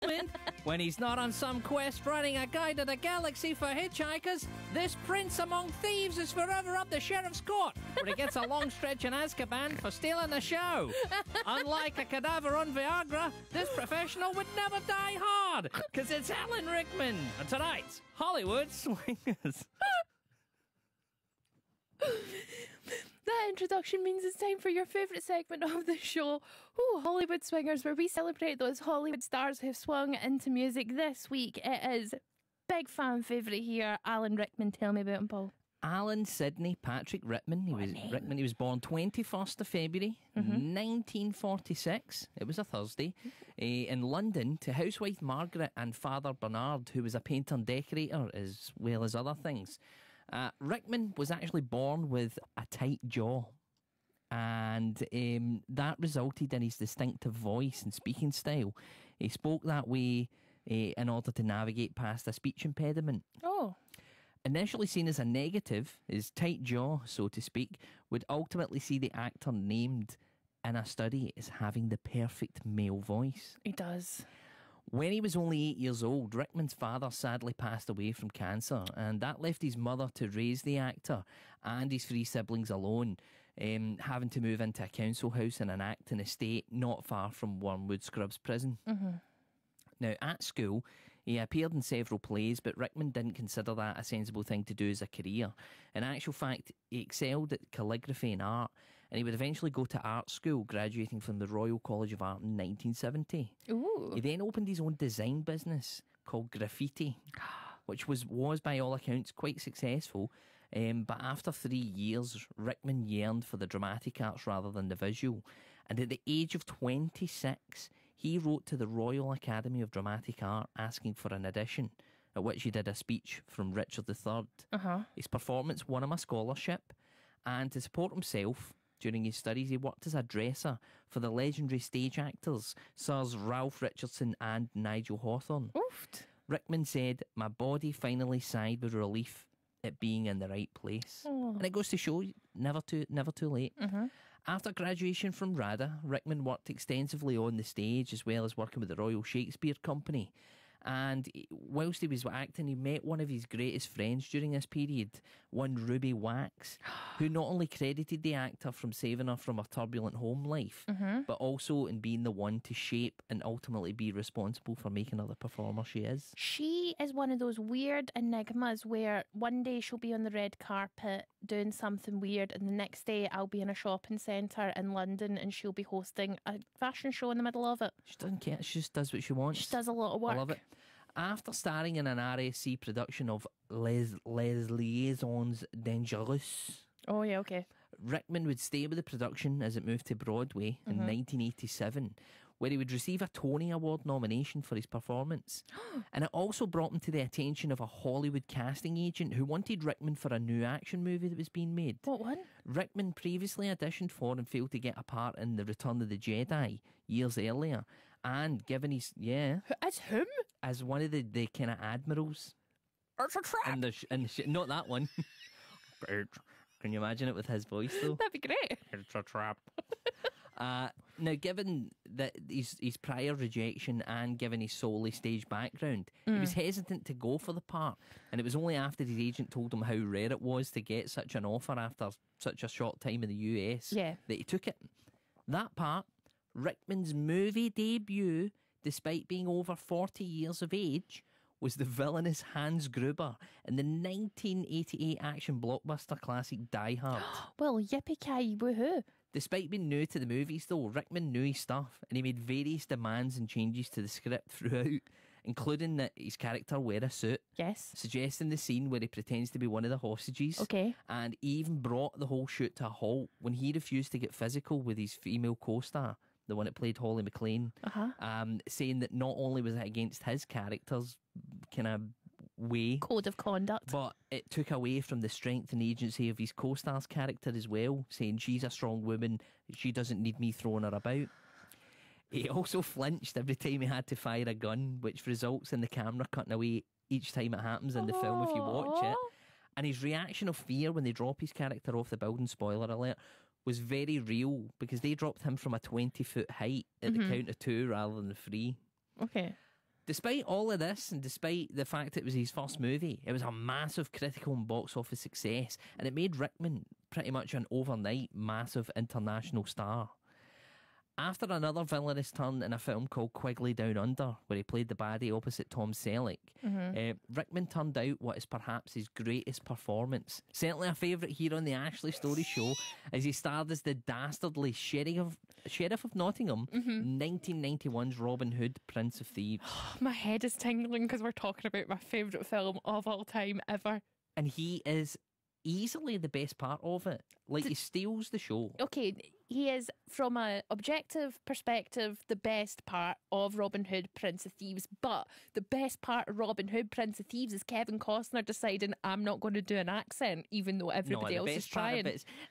Rickman, when he's not on some quest running a guide to the galaxy for hitchhikers, this prince among thieves is forever up the sheriff's court, where he gets a long stretch in Azkaban for stealing the show. Unlike a cadaver on Viagra, this professional would never die hard, because it's Alan Rickman. And tonight's Hollywood Swingers. That introduction means it's time for your favourite segment of the show, Hollywood Swingers, where we celebrate those Hollywood stars who've swung into music. This week it is big fan favourite here, Alan Rickman. Tell me about him, Paul. Alan Sidney Patrick Rickman. He was born 21st of February 1946. It was a Thursday in London to housewife Margaret and father Bernard, who was a painter and decorator as well as other things. Rickman was actually born with a tight jaw, and that resulted in his distinctive voice and speaking style. He spoke that way in order to navigate past a speech impediment. Oh. Initially seen as a negative, his tight jaw, so to speak, would ultimately see the actor named in a study as having the perfect male voice. He does. When he was only 8 years old, Rickman's father sadly passed away from cancer, and that left his mother to raise the actor and his 3 siblings alone, having to move into a council house in an Acton estate not far from Wormwood Scrubs prison. Now, at school, he appeared in several plays, but Rickman didn't consider that a sensible thing to do as a career. In actual fact, he excelled at calligraphy and art, and he would eventually go to art school, graduating from the Royal College of Art in 1970. Ooh. He then opened his own design business called Graffiti, which was by all accounts quite successful. But after 3 years, Rickman yearned for the dramatic arts rather than the visual. And at the age of 26, he wrote to the Royal Academy of Dramatic Art asking for an audition, at which he did a speech from Richard III. His performance won him a scholarship, and to support himself during his studies, he worked as a dresser for the legendary stage actors Sirs Ralph Richardson and Nigel Hawthorne. Oofed. Rickman said, "My body finally sighed with relief at being in the right place." And it goes to show, never too late. After graduation from RADA, Rickman worked extensively on the stage as well as working with the Royal Shakespeare Company. And whilst he was acting, he met one of his greatest friends during this period, one Ruby Wax, who not only credited the actor from saving her from a turbulent home life, but also in being the one to shape and ultimately be responsible for making her the performer she is. She is one of those weird enigmas where one day she'll be on the red carpet doing something weird, and the next day I'll be in a shopping centre in London and she'll be hosting a fashion show in the middle of it. She doesn't care, she just does what she wants. She does a lot of work. I love it. After starring in an RSC production of Les Liaisons Dangereuses, Oh yeah, okay. Rickman would stay with the production as it moved to Broadway in 1987, where he would receive a Tony Award nomination for his performance. And it also brought him to the attention of a Hollywood casting agent who wanted Rickman for a new action movie that was being made. What one? Rickman previously auditioned for and failed to get a part in The Return of the Jedi years earlier, and given his As whom? as one of the kind of admirals. It's a trap. Not that one. Can you imagine it with his voice though? That'd be great. It's a trap. Now, given that his prior rejection and given his solely stage background, he was hesitant to go for the part, and it was only after his agent told him how rare it was to get such an offer after such a short time in the US that he took it. That part, Rickman's movie debut, despite being over 40 years of age, was the villainous Hans Gruber in the 1988 action blockbuster classic Die Hard. Well, yippee-ki, woohoo. Despite being new to the movies though, Rickman knew his stuff, and he made various demands and changes to the script throughout, including that his character wear a suit. Yes. Suggesting the scene where he pretends to be one of the hostages. Okay. And he even brought the whole shoot to a halt when he refused to get physical with his female co-star, the one that played Holly McLean, saying that not only was it against his character's kind of way, code of conduct, but it took away from the strength and agency of his co-star's character as well, saying she's a strong woman, she doesn't need me throwing her about. He also flinched every time he had to fire a gun, which results in the camera cutting away each time it happens in the film if you watch it. And his reaction of fear when they drop his character off the building, spoiler alert, was very real, because they dropped him from a 20-foot height at the count of 2 rather than 3. Okay. Despite all of this, and despite the fact it was his first movie, it was a massive critical and box office success, and it made Rickman pretty much an overnight massive international star. After another villainous turn in a film called Quigley Down Under, where he played the baddie opposite Tom Selleck, Rickman turned out what is perhaps his greatest performance. Certainly a favourite here on the Ashley Storrie Show, as he starred as the dastardly Sheriff of Nottingham, 1991's Robin Hood, Prince of Thieves. My head is tingling because we're talking about my favourite film of all time ever. And he is easily the best part of it. Like, he steals the show. Okay, he is, from an objective perspective, the best part of Robin Hood, Prince of Thieves. But the best part of Robin Hood, Prince of Thieves is Kevin Costner deciding, I'm not going to do an accent, even though everybody else is trying.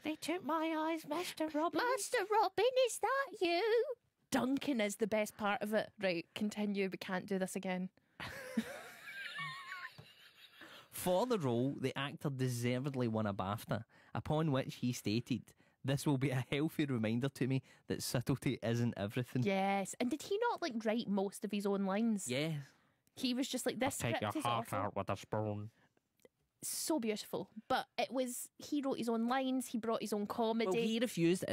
They took my eyes, Mr. Robin. Master Robin, is that you? Duncan is the best part of it. Right, continue, we can't do this again. For the role, the actor deservedly won a BAFTA, upon which he stated, "This will be a healthy reminder to me that subtlety isn't everything." Yes, and did he not write most of his own lines? Yeah. He was just like, this script is awful. with a spoon. So beautiful, but he wrote his own lines, he brought his own comedy. Well, he refused.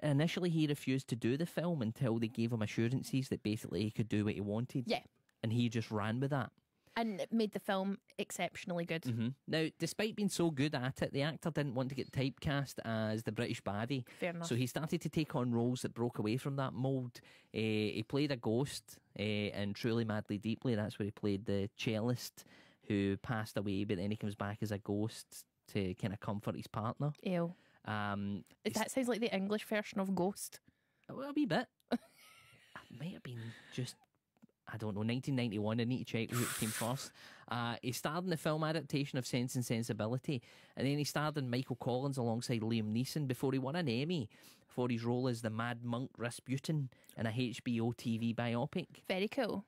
Initially, he refused to do the film until they gave him assurances that basically he could do what he wanted. Yeah. And he just ran with that. And it made the film exceptionally good. Now, despite being so good at it, the actor didn't want to get typecast as the British baddie. Fair enough. So he started to take on roles that broke away from that mould. He played a ghost in Truly Madly Deeply. That's where he played the cellist who passed away, but then he comes back as a ghost to kind of comfort his partner. Ew. That sounds like the English version of Ghost. Well, a wee bit. It might have been just, I don't know, 1991. I need to check who came first. He starred in the film adaptation of Sense and Sensibility, and then he starred in Michael Collins alongside Liam Neeson before he won an Emmy for his role as the Mad Monk Rasputin in a HBO TV biopic. Very cool.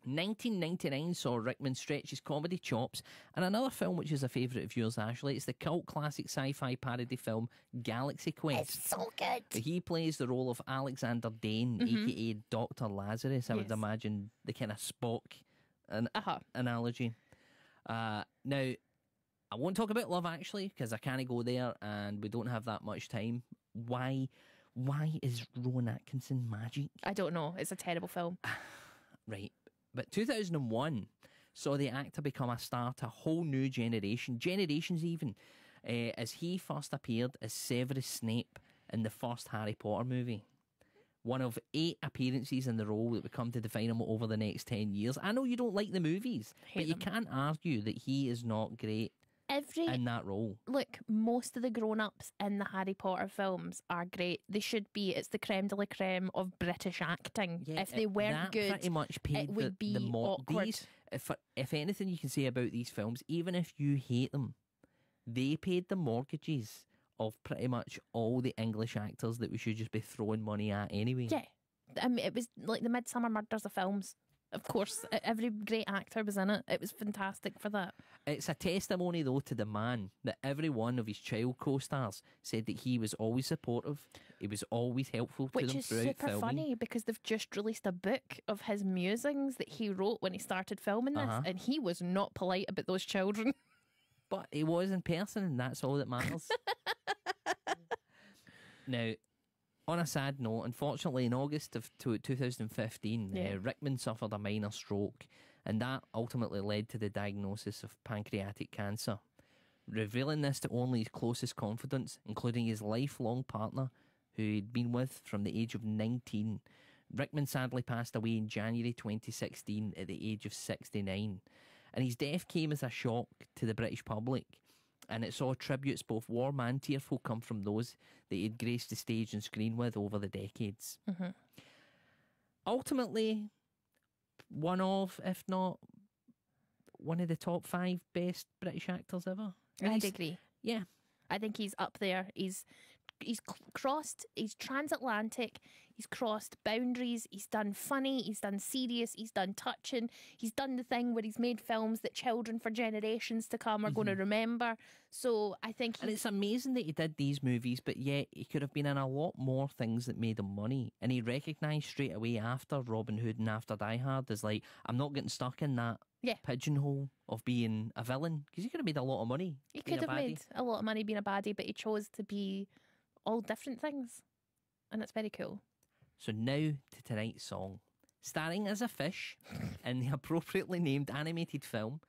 1999 saw Rickman stretch his comedy chops, and another film which is a favourite of yours, Ashley. It's the cult classic sci-fi parody film Galaxy Quest. It's so good. He plays the role of Alexander Dane, aka Dr. Lazarus. I would imagine the kind of Spock analogy. Now, I won't talk about Love Actually because I can't go there and we don't have that much time. Why is Rowan Atkinson magic? I don't know. It's a terrible film. Right. But 2001 saw the actor become a star to a whole new generations even, as he first appeared as Severus Snape in the first Harry Potter movie. One of 8 appearances in the role that would come to define him over the next 10 years. I know you don't like the movies, but you can't argue that he is not great in that role. Look, most of the grown-ups in the Harry Potter films are great. They should be. It's the creme de la creme of British acting. Yeah, if they weren't good, pretty much paid it would be awkward. If anything you can say about these films, even if you hate them, they paid the mortgages of pretty much all the English actors that we should just be throwing money at anyway. Yeah. I mean, it was like the Midsummer Murders of films. Of course, every great actor was in it. It was fantastic for that. It's a testimony, though, to the man that every one of his child co-stars said that he was always supportive. He was always helpful to them throughout filming. Which is super funny because they've just released a book of his musings that he wrote when he started filming this, and he was not polite about those children. But he was in person, and that's all that matters. Now, on a sad note, unfortunately, in August of 2015, Rickman suffered a minor stroke, and that ultimately led to the diagnosis of pancreatic cancer. Revealing this to only his closest confidants, including his lifelong partner, who he'd been with from the age of 19, Rickman sadly passed away in January 2016 at the age of 69. And his death came as a shock to the British public, and it saw tributes both warm and tearful come from those that he'd graced the stage and screen with over the decades. Ultimately, one of, if not one of the top 5 best British actors ever. I'd agree. Yeah. I think he's up there. He's crossed. He's transatlantic. He's crossed boundaries. He's done funny. He's done serious. He's done touching. He's done the thing where he's made films that children for generations to come are going to remember. So I think And it's amazing that he did these movies, but yet he could have been in a lot more things that made him money. And he recognised straight away after Robin Hood and after Die Hard as like, I'm not getting stuck in that pigeonhole of being a villain, because he could have made a lot of money. He could have made a lot of money being a baddie, but he chose to be all different things. And it's very cool. So now to tonight's song. Starring as a fish in the appropriately named animated film,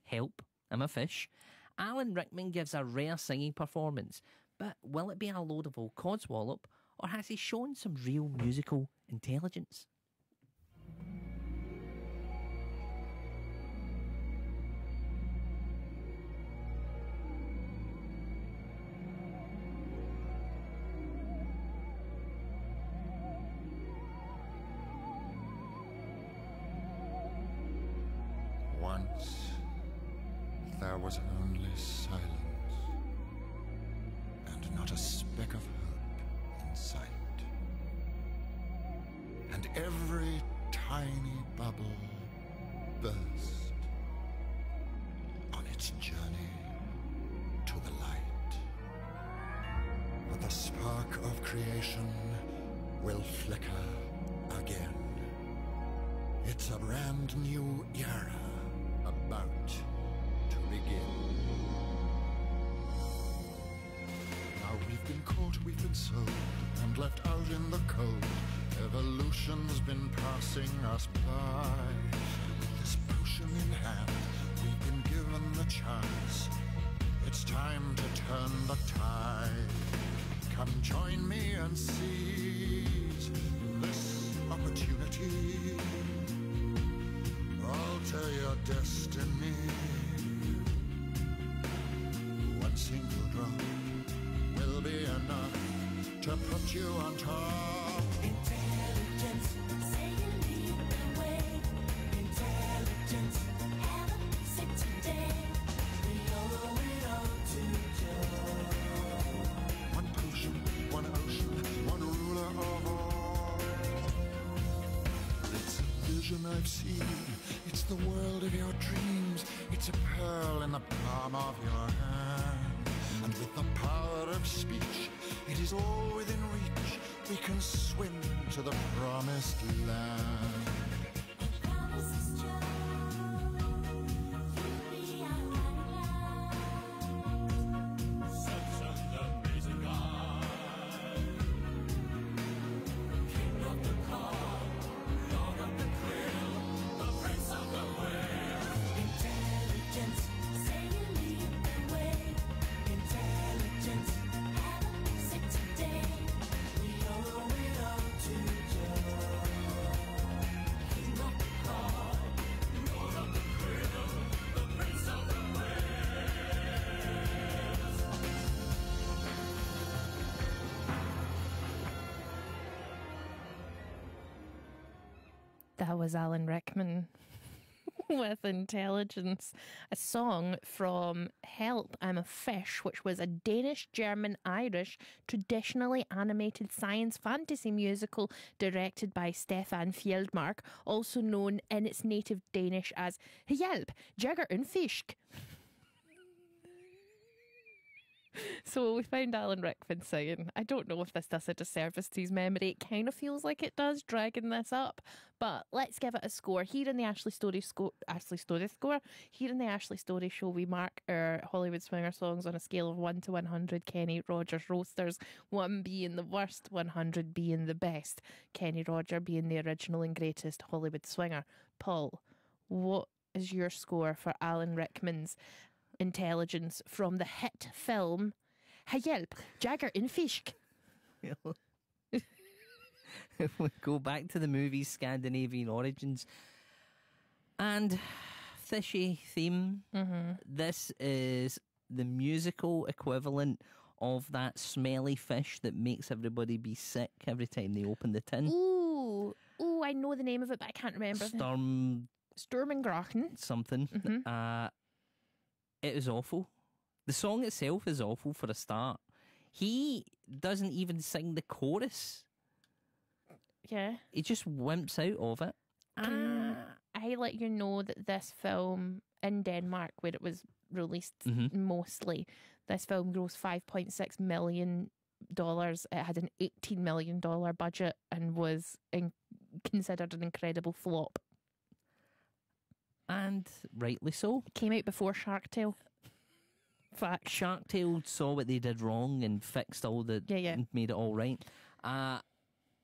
Help, I'm a Fish, Alan Rickman gives a rare singing performance. But will it be a load of old codswallop, or has he shown some real musical intelligence? Once there was only silence, and not a speck of hope in sight. And every tiny bubble burst on its journey to the light. But the spark of creation will flicker again. It's a brand new era about to begin. Now we've been caught, we've been sold, and left out in the cold. Evolution's been passing us by. With this potion in hand, we've been given the chance. It's time to turn the tide. Come join me and seize this opportunity. Alter your destiny. One single drop will be enough to put you on top. Intelligence, say you lead the way. Intelligence, have a sick today. We owe it all to Joe. One potion, one ocean, one ruler of all. It's a vision I've seen. It's the world of your dreams. It's a pearl in the palm of your hand. And with the power of speech, it is all within reach. We can swim to the promised land. The promise is true. You'll be our guiding light. Such an amazing God. King of the car, Lord of the krill, the prince of the whale. Intelligence, say you lead the way. Intelligence, have a sick today. We owe it all to Joe. King of the car, Lord of the krill, the prince of the whale. That was Alan Rickman with Intelligence, a song from Help, I'm a Fish, which was a Danish, German, Irish, traditionally animated science fantasy musical directed by Stefan Fjeldmark, also known in its native Danish as Hjælp, Jagger and Fisk. So we found Alan Rickman singing. I don't know if this does a disservice to his memory. It kind of feels like it does, dragging this up. But let's give it a score. Here in the Ashley Storrie score. Here in the Ashley Storrie show, we mark our Hollywood Swinger songs on a scale of 1 to 100. Kenny Rogers roasters, 1 being the worst, 100 being the best. Kenny Roger being the original and greatest Hollywood Swinger. Paul, what is your score for Alan Rickman's Intelligence from the hit film Hjælp, Jagger and Fisk? If we go back to the movie's Scandinavian origins and fishy theme, this is the musical equivalent of that smelly fish that makes everybody be sick every time they open the tin. Ooh, I know the name of it, but I can't remember. Stormengrachen. Something. It is awful. The song itself is awful for a start. doesn't even sing the chorus. Yeah. He just wimps out of it. Can I let you know that this film in Denmark, where it was released mostly, this film grossed $5.6 million. It had an $18 million budget and was considered an incredible flop. And rightly so. Came out before Shark Tale. Fact. Shark Tale saw what they did wrong and fixed all the... Yeah. and made it all right.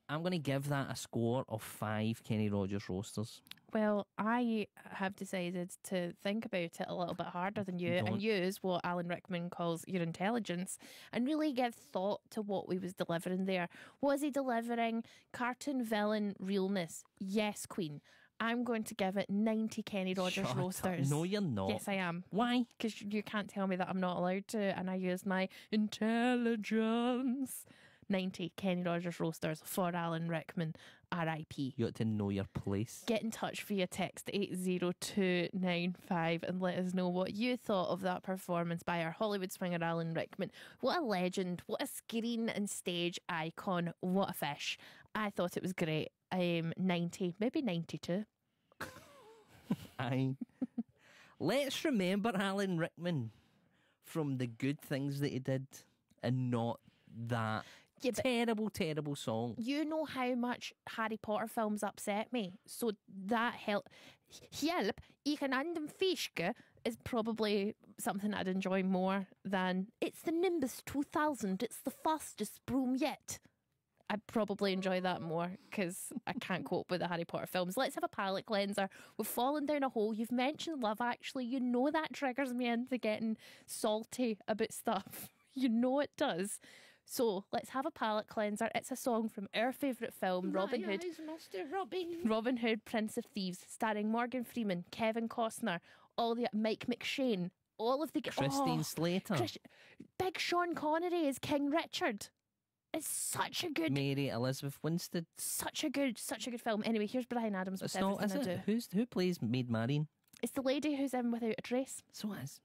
I'm going to give that a score of 5 Kenny Rogers roasters. Well, I have decided to think about it a little bit harder than you Go on. and use what Alan Rickman calls your intelligence and really give thought to what we was delivering there. Was he delivering cartoon villain realness? Yes, Queen. I'm going to give it 90 Kenny Rogers Shut up. roasters. No, you're not. Yes, I am. Why? Because you can't tell me that I'm not allowed to, and I used my intelligence. 90 Kenny Rogers roasters for Alan Rickman, R.I.P. You ought to know your place. Get in touch via text 80295 and let us know what you thought of that performance by our Hollywood swinger Alan Rickman. What a legend, what a screen and stage icon, what a fish. I thought it was great. 90, maybe 92. Aye. Let's remember Alan Rickman from the good things that he did and not that Yeah, but terrible, terrible song. you know how much Harry Potter films upset me, so that help. Ich kan anden fiske is probably something I'd enjoy more than it's the Nimbus 2000. It's the fastest broom yet. I'd probably enjoy that more because I can't cope with the Harry Potter films. Let's have a palate cleanser. We've fallen down a hole. You've mentioned Love Actually. You know that triggers me into getting salty about stuff. You know it does. So let's have a palate cleanser. It's a song from our favourite film, Robin Hood. Mr. Robin. Robin Hood, Prince of Thieves, starring Morgan Freeman, Kevin Costner, Mike McShane, all of the Christine Slater. Big Sean Connery is King Richard. It's such a good, Mary Elizabeth Winstead. such a good film. Anyway, here's Brian Adams with It's not, is Everything I Do. it? Who plays Maid Marian? It's the lady who's in Without a Trace. So it is.